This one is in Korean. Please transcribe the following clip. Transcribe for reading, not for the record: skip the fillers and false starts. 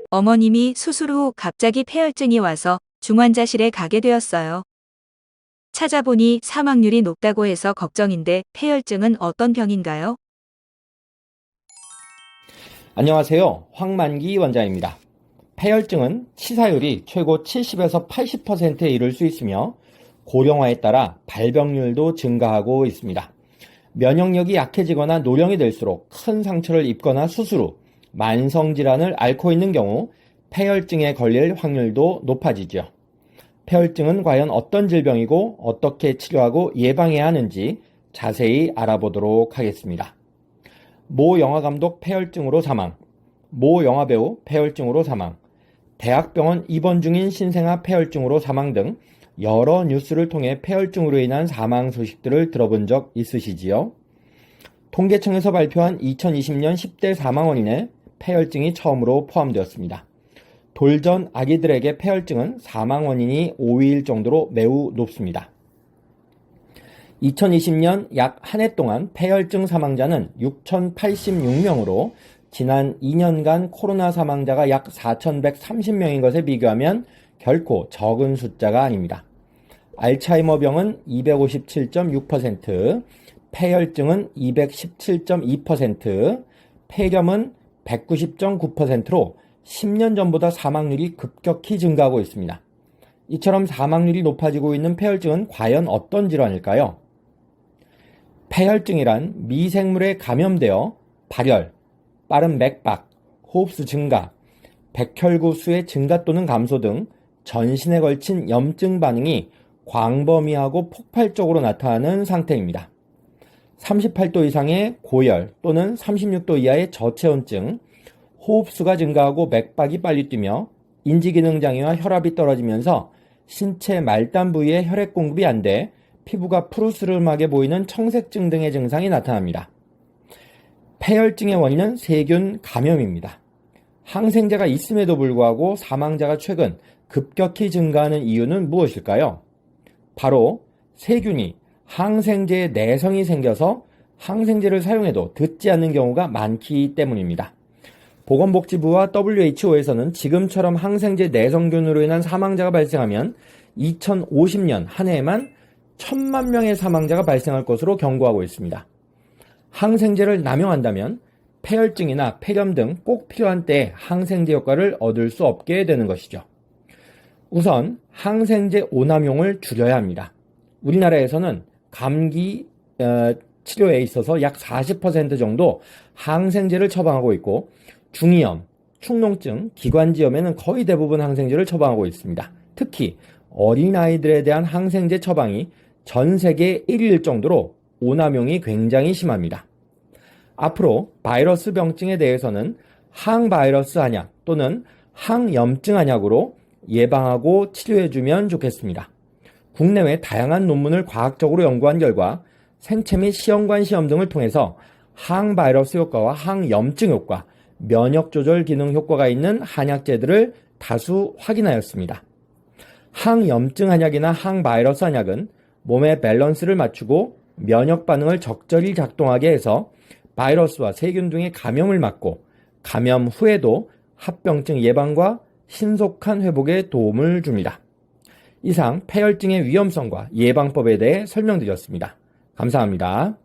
어머님이 수술 후 갑자기 폐혈증이 와서 중환자실에 가게 되었어요. 찾아보니 사망률이 높다고 해서 걱정인데 폐혈증은 어떤 병인가요? 안녕하세요. 황만기 원장입니다. 폐혈증은 치사율이 최고 70에서 80%에 이를 수 있으며 고령화에 따라 발병률도 증가하고 있습니다. 면역력이 약해지거나 노령이 될수록 큰 상처를 입거나 수술 후 만성질환을 앓고 있는 경우 폐혈증에 걸릴 확률도 높아지죠. 폐혈증은 과연 어떤 질병이고 어떻게 치료하고 예방해야 하는지 자세히 알아보도록 하겠습니다. 모 영화감독 폐혈증으로 사망, 모 영화배우 폐혈증으로 사망, 대학병원 입원 중인 신생아 폐혈증으로 사망 등 여러 뉴스를 통해 폐혈증으로 인한 사망 소식들을 들어본 적 있으시지요? 통계청에서 발표한 2020년 10대 사망 원인에 폐혈증이 처음으로 포함되었습니다. 돌전 아기들에게 폐혈증은 사망 원인이 5일 정도로 매우 높습니다. 2020년 약 한 해 동안 폐혈증 사망자는 6,086명으로 지난 2년간 코로나 사망자가 약 4,130명인 것에 비교하면 결코 적은 숫자가 아닙니다. 알츠하이머병은 257.6%, 폐혈증은 217.2%, 폐렴은 190.9%로 10년 전보다 사망률이 급격히 증가하고 있습니다. 이처럼 사망률이 높아지고 있는 폐혈증은 과연 어떤 질환일까요? 폐혈증이란 미생물에 감염되어 발열, 빠른 맥박, 호흡수 증가, 백혈구 수의 증가 또는 감소 등 전신에 걸친 염증 반응이 광범위하고 폭발적으로 나타나는 상태입니다. 38도 이상의 고열 또는 36도 이하의 저체온증, 호흡수가 증가하고 맥박이 빨리 뛰며 인지기능 장애와 혈압이 떨어지면서 신체 말단 부위에 혈액 공급이 안 돼 피부가 푸르스름하게 보이는 청색증 등의 증상이 나타납니다. 폐혈증의 원인은 세균 감염입니다. 항생제가 있음에도 불구하고 사망자가 최근 급격히 증가하는 이유는 무엇일까요? 바로 세균이 항생제에 내성이 생겨서 항생제를 사용해도 듣지 않는 경우가 많기 때문입니다. 보건복지부와 WHO에서는 지금처럼 항생제 내성균으로 인한 사망자가 발생하면 2050년 한 해에만 1,000만 명의 사망자가 발생할 것으로 경고하고 있습니다. 항생제를 남용한다면 폐혈증이나 폐렴 등 꼭 필요한 때에 항생제 효과를 얻을 수 없게 되는 것이죠. 우선 항생제 오남용을 줄여야 합니다. 우리나라에서는 감기 치료에 있어서 약 40% 정도 항생제를 처방하고 있고 중이염, 축농증, 기관지염에는 거의 대부분 항생제를 처방하고 있습니다. 특히 어린아이들에 대한 항생제 처방이 전 세계 1위일 정도로 오남용이 굉장히 심합니다. 앞으로 바이러스 병증에 대해서는 항바이러스 한약 또는 항염증 한약으로 예방하고 치료해주면 좋겠습니다. 국내외 다양한 논문을 과학적으로 연구한 결과 생체 및 시험관 시험 등을 통해서 항바이러스 효과와 항염증 효과, 면역 조절 기능 효과가 있는 한약제들을 다수 확인하였습니다. 항염증 한약이나 항바이러스 한약은 몸의 밸런스를 맞추고 면역 반응을 적절히 작동하게 해서 바이러스와 세균 등의 감염을 막고 감염 후에도 합병증 예방과 신속한 회복에 도움을 줍니다. 이상 폐혈증의 위험성과 예방법에 대해 설명드렸습니다. 감사합니다.